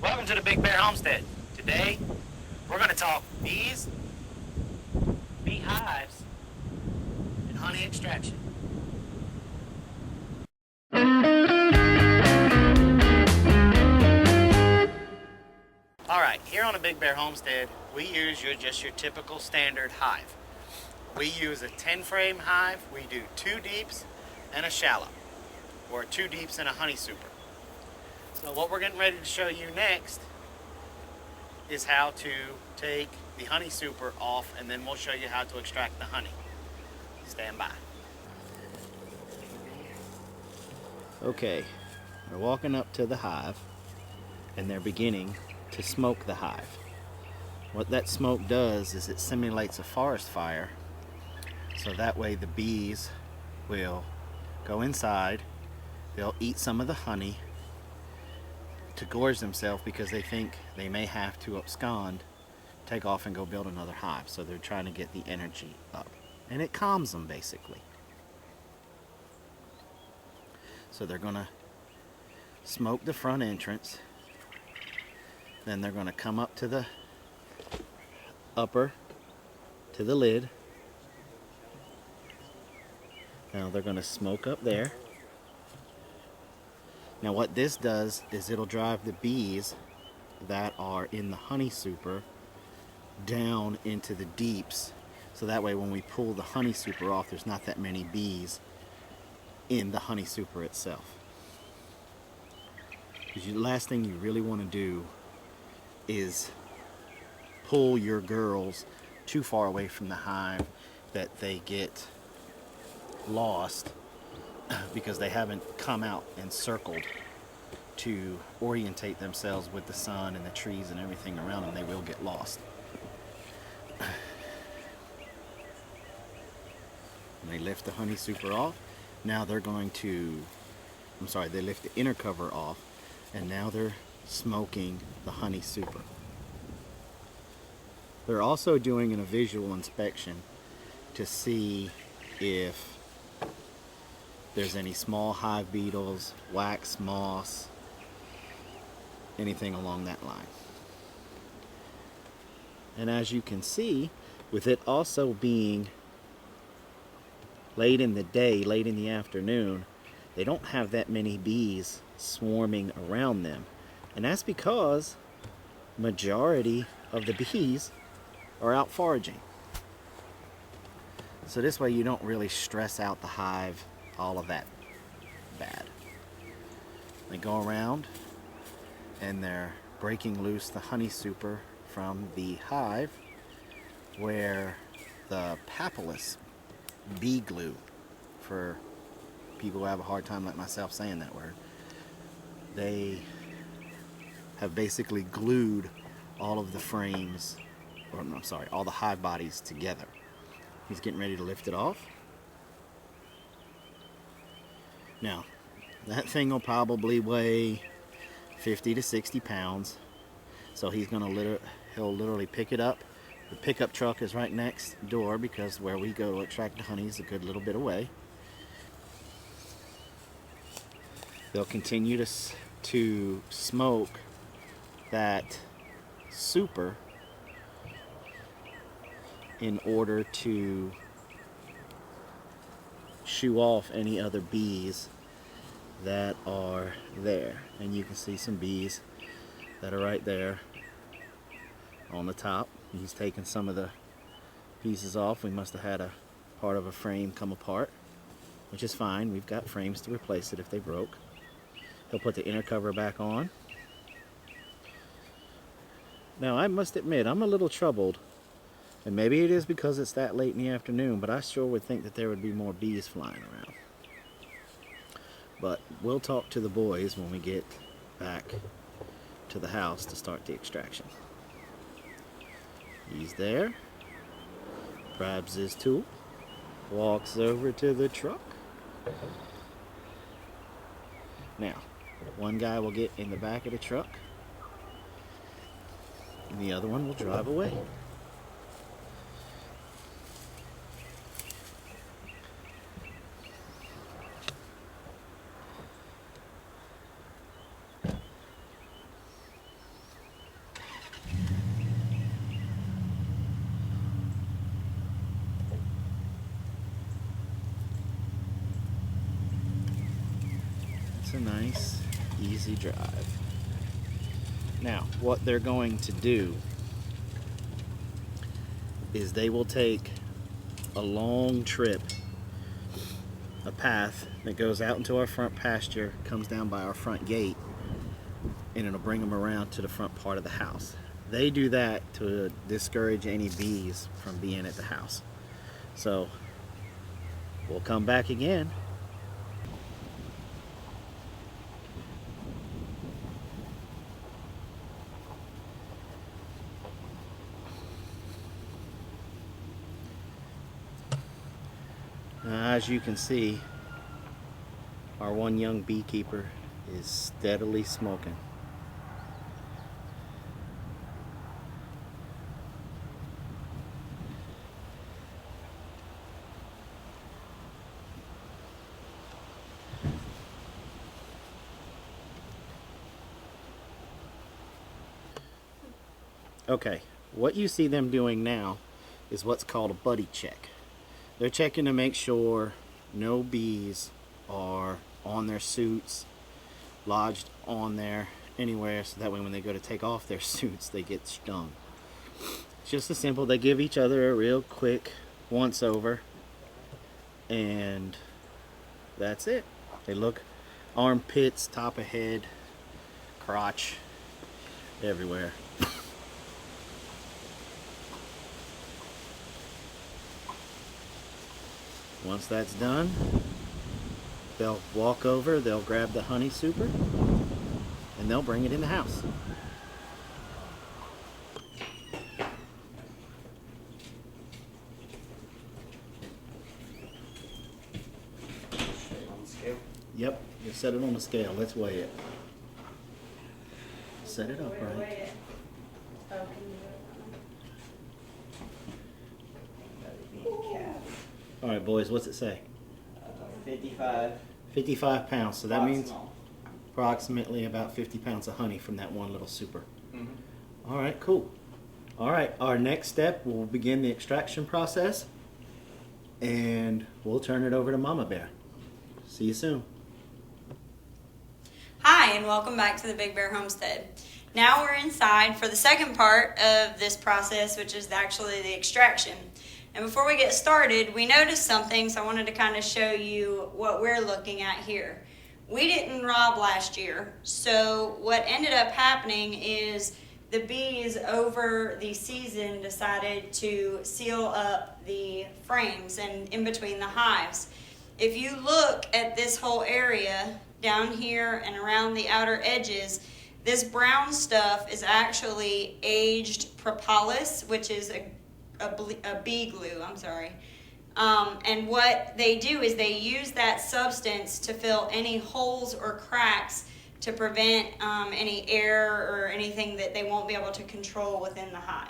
Welcome to the Big Bear Homestead. Today, we're going to talk bees, bee hives, and honey extraction. Alright, here on the Big Bear Homestead, we use just your typical standard hive. We use a 10 frame hive. We do 2 deeps and a shallow, or 2 deeps and a honey super. So what we're getting ready to show you next is how to take the honey super off, and then we'll show you how to extract the honey. Stand by. Okay, we're walking up to the hive and they're beginning to smoke the hive. What that smoke does is it simulates a forest fire, so that way the bees will go inside, they'll eat some of the honey to gorge themselves because they think they may have to abscond, take off and go build another hive. So they're trying to get the energy up, and it calms them basically. So they're gonna smoke the front entrance, then they're gonna come up to the to the lid. Now they're gonna smoke up there. Now what this does is it'll drive the bees that are in the honey super down into the deeps, so that way when we pull the honey super off, there's not that many bees in the honey super itself. Because the last thing you really want to do is pull your girls too far away from the hive that they get lost because they haven't come out and circled to orientate themselves with the sun and the trees and everything around them. They will get lost. And they lift the honey super off. Now they're going to, they lift the inner cover off, and now they're smoking the honey super. They're also doing a visual inspection to see if there's any small hive beetles, wax moss, anything along that line. And as you can see, with it also being late in the day, late in the afternoon, they don't have that many bees swarming around them. And that's because majority of the bees are out foraging. So this way you don't really stress out the hive all of that bad. They go around and they're breaking loose the honey super from the hive where the papillus bee glue, for people who have a hard time like myself saying that word, they have basically glued all of the frames, or no, sorry, all the hive bodies together. He's getting ready to lift it off. Now, that thing will probably weigh 50 to 60 pounds. So he'll literally pick it up. The pickup truck is right next door because where we go to extract the honey is a good little bit away. They'll continue to smoke that super in order to shoo off any other bees that are there. And you can see some bees that are right there on the top. He's taken some of the pieces off. We must have had a part of a frame come apart, which is fine. We've got frames to replace it if they broke. He'll put the inner cover back on. Now I must admit, I'm a little troubled, and maybe it is because it's that late in the afternoon, but I sure would think that there would be more bees flying around. But we'll talk to the boys when we get back to the house to start the extraction. He's there, grabs his tool, walks over to the truck. Now, one guy will get in the back of the truck, and the other one will drive away. It's a nice, easy drive. Now, what they're going to do is they will take a long trip, a path that goes out into our front pasture, comes down by our front gate, and it'll bring them around to the front part of the house. They do that to discourage any bees from being at the house. So we'll come back again. Now, as you can see, our one young beekeeper is steadily smoking. Okay, what you see them doing now is what's called a buddy check. They're checking to make sure no bees are on their suits, lodged on there anywhere, so that way when they go to take off their suits, they get stung. It's just as simple. They give each other a real quick once over, and that's it. They look armpits, top of head, crotch, everywhere. Once that's done, they'll walk over, they'll grab the honey super, and they'll bring it in the house. Yep, you set it on the scale. Let's weigh it. Set it up right. All right, boys, what's it say? 55. 55 pounds, so that means approximately about 50 pounds of honey from that one little super. Mm-hmm. All right, cool. All right, our next step, we'll begin the extraction process, and we'll turn it over to Mama Bear. See you soon. Hi, and welcome back to the Big Bear Homestead. Now we're inside for the second part of this process, which is actually the extraction. And before we get started, we noticed something, so I wanted to kind of show you what we're looking at here. We didn't rob last year, so what ended up happening is the bees over the season decided to seal up the frames and in between the hives. If you look at this whole area down here and around the outer edges, this brown stuff is actually aged propolis, which is a bee glue, and what they do is they use that substance to fill any holes or cracks to prevent any air or anything that they won't be able to control within the hive.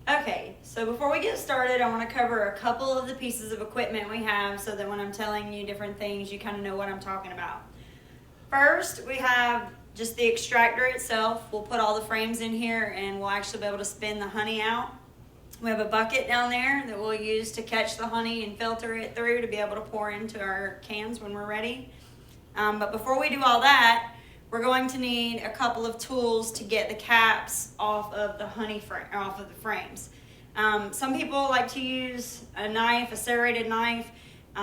Okay, so before we get started, I want to cover a couple of the pieces of equipment we have so that when I'm telling you different things, you kind of know what I'm talking about. First, we have just the extractor itself. We'll put all the frames in here and we'll actually be able to spin the honey out. We have a bucket down there that we'll use to catch the honey and filter it through to be able to pour into our cans when we're ready. But before we do all that, we're going to need a couple of tools to get the caps off of the honey off of the frames. Some people like to use a knife, a serrated knife.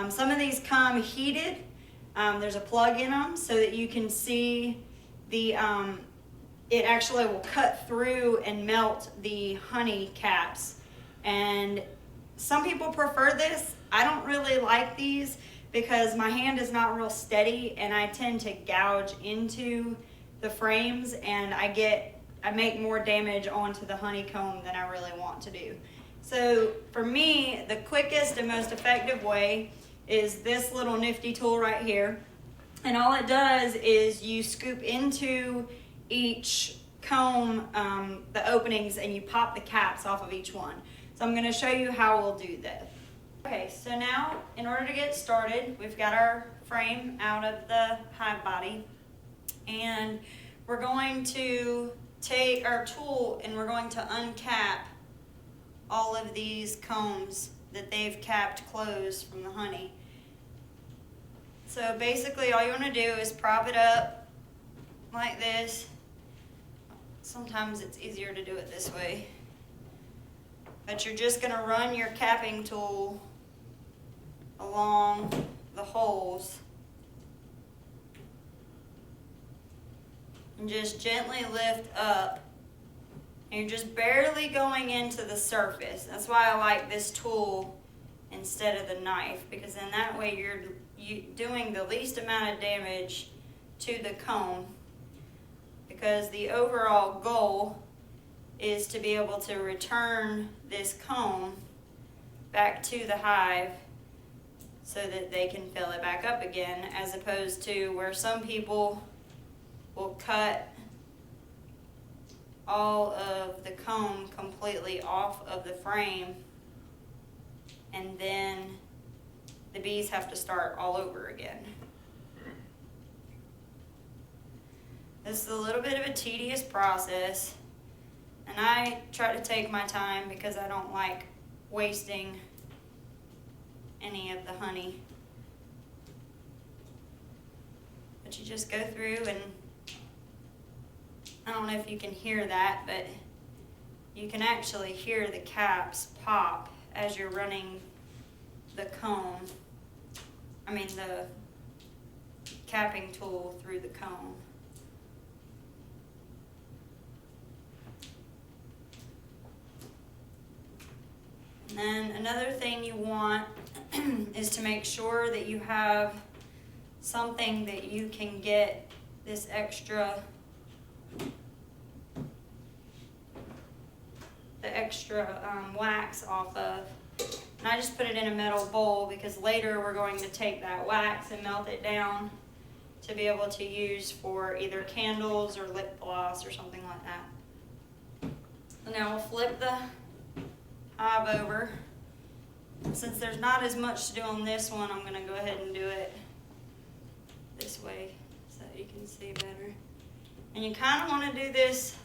Some of these come heated. There's a plug in them so that you can see the it actually will cut through and melt the honey caps. And some people prefer this. I don't really like these because my hand is not real steady and I tend to gouge into the frames and I make more damage onto the honeycomb than I really want to do. So for me, the quickest and most effective way is this little nifty tool right here. And all it does is you scoop into each comb, the openings, and you pop the caps off of each one. So I'm going to show you how we'll do that. Okay, so now in order to get started, we've got our frame out of the hive body, and we're going to take our tool and we're going to uncap all of these combs that they've capped closed from the honey. So basically all you want to do is prop it up like this. Sometimes it's easier to do it this way. But you're just going to run your capping tool along the holes and just gently lift up. And you're just barely going into the surface. That's why I like this tool instead of the knife, because then that way you're doing the least amount of damage to the comb, because the overall goal is to be able to return this comb back to the hive so that they can fill it back up again, as opposed to where some people will cut all of the comb completely off of the frame, and then the bees have to start all over again. This is a little bit of a tedious process, and I try to take my time because I don't like wasting any of the honey. But you just go through, and I don't know if you can hear that, but you can actually hear the caps pop as you're running the comb, the capping tool through the comb. And then another thing you want is to make sure that you have something that you can get this extra wax off of. And I just put it in a metal bowl because later we're going to take that wax and melt it down to be able to use for either candles or lip gloss or something like that. So now we'll flip the hive over. Since there's not as much to do on this one, I'm going to go ahead and do it this way so that you can see better. And you kind of want to do this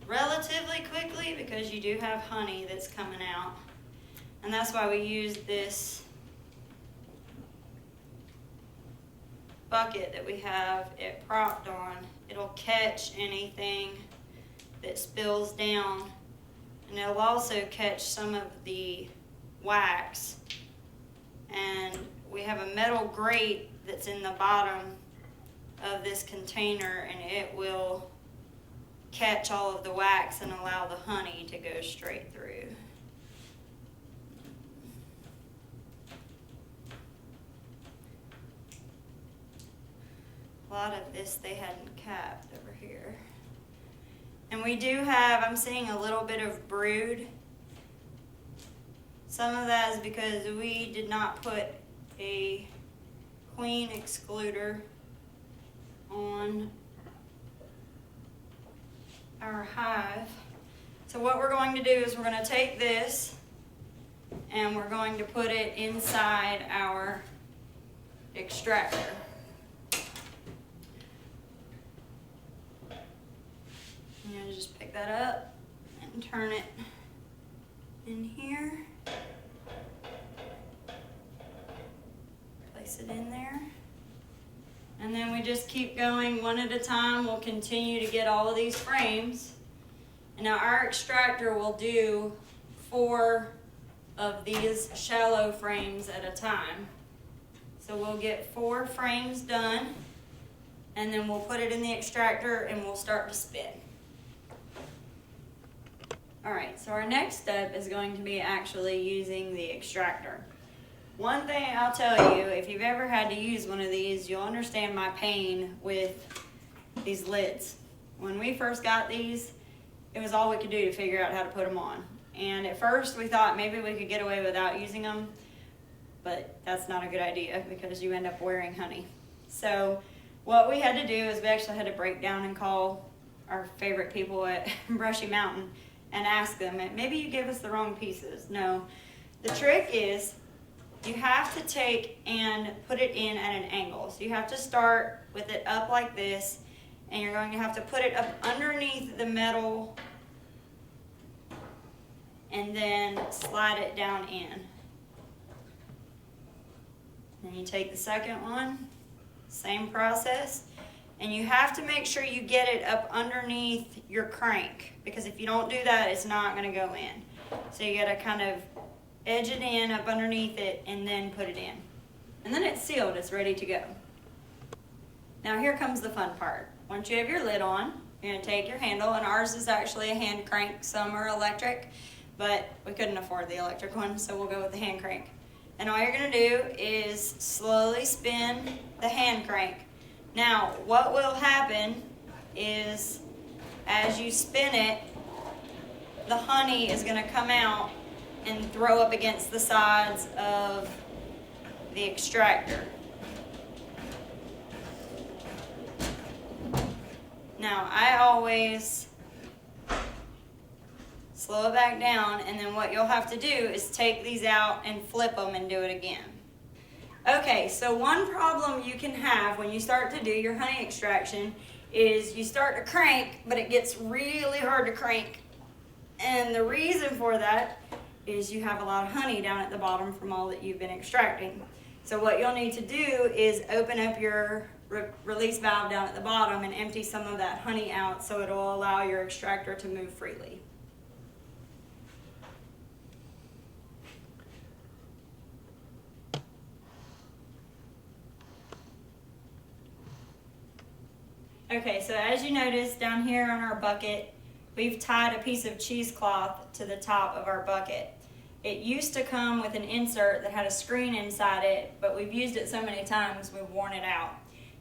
relatively quickly because you do have honey that's coming out. And that's why we use this bucket that we have it propped on. It'll catch anything that spills down, and it'll also catch some of the wax. And we have a metal grate that's in the bottom of this container, and it will catch all of the wax and allow the honey to go straight through. A lot of this they hadn't capped over here. And we do have, I'm seeing a little bit of brood. Some of that is because we did not put a queen excluder on our hive. So what we're going to do is we're going to take this and we're going to put it inside our extractor. And you just pick that up and turn it in here. Place it in there. And then we just keep going one at a time. We'll continue to get all of these frames. And now our extractor will do 4 of these shallow frames at a time. So we'll get 4 frames done, and then we'll put it in the extractor and we'll start to spin. Alright, so our next step is going to be actually using the extractor. One thing I'll tell you, if you've ever had to use one of these, you'll understand my pain with these lids. When we first got these, it was all we could do to figure out how to put them on. And at first we thought maybe we could get away without using them, but that's not a good idea because you end up wearing honey. So what we had to do is we actually had to break down and call our favorite people at Brushy Mountain and ask them, maybe you gave us the wrong pieces. No, the trick is you have to take and put it in at an angle. So you have to start with it up like this, and you're going to have to put it up underneath the metal and then slide it down in. Then you take the second one, same process. And you have to make sure you get it up underneath your crank, because if you don't do that, it's not going to go in. So you got to kind of edge it in up underneath it and then put it in. And then it's sealed, it's ready to go. Now here comes the fun part. Once you have your lid on, you're going to take your handle, and ours is actually a hand crank. Some are electric, but we couldn't afford the electric one, so we'll go with the hand crank. And all you're going to do is slowly spin the hand crank. Now, what will happen is as you spin it, the honey is going to come out and throw up against the sides of the extractor. Now, I always slow it back down, and then what you'll have to do is take these out and flip them and do it again. Okay, so one problem you can have when you start to do your honey extraction is you start to crank, but it gets really hard to crank. And the reason for that is you have a lot of honey down at the bottom from all that you've been extracting. So what you'll need to do is open up your release valve down at the bottom and empty some of that honey out, so it will allow your extractor to move freely. Okay, so as you notice down here on our bucket, we've tied a piece of cheesecloth to the top of our bucket. It used to come with an insert that had a screen inside it, but we've used it so many times we've worn it out.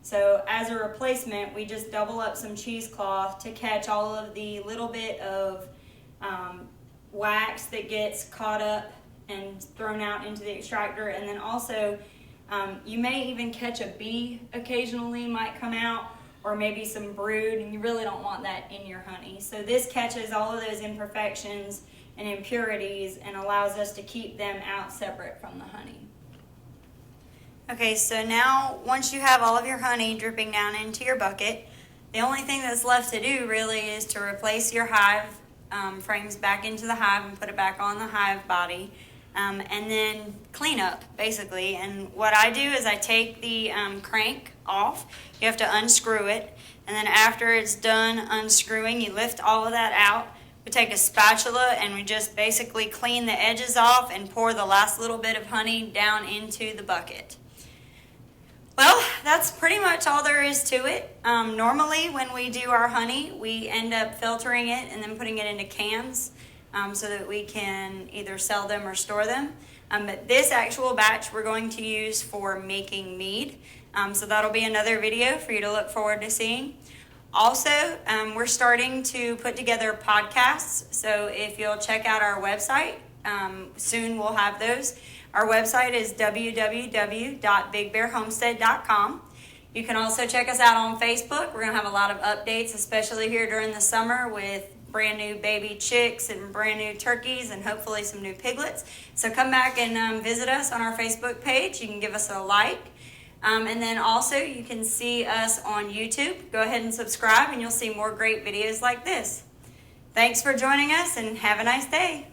So as a replacement, we just double up some cheesecloth to catch all of the little bit of wax that gets caught up and thrown out into the extractor. And then also, you may even catch a bee occasionally might come out, or maybe some brood, and you really don't want that in your honey. So this catches all of those imperfections and impurities and allows us to keep them out separate from the honey. Okay, so now once you have all of your honey dripping down into your bucket, the only thing that's left to do really is to replace your hive frames back into the hive and put it back on the hive body, and then clean up basically. And what I do is I take the crank off. You have to unscrew it, and then after it's done unscrewing, you lift all of that out. We take a spatula and we just basically clean the edges off and pour the last little bit of honey down into the bucket. Well, that's pretty much all there is to it. Normally when we do our honey, we end up filtering it and then putting it into cans so that we can either sell them or store them. But this actual batch we're going to use for making mead. So that'll be another video for you to look forward to seeing. Also, we're starting to put together podcasts. So if you'll check out our website, soon we'll have those. Our website is www.bigbearhomestead.com. You can also check us out on Facebook. We're going to have a lot of updates, especially here during the summer, with brand new baby chicks and brand new turkeys and hopefully some new piglets. So come back and visit us on our Facebook page. You can give us a like. And then also you can see us on YouTube. Go ahead and subscribe and you'll see more great videos like this. Thanks for joining us and have a nice day.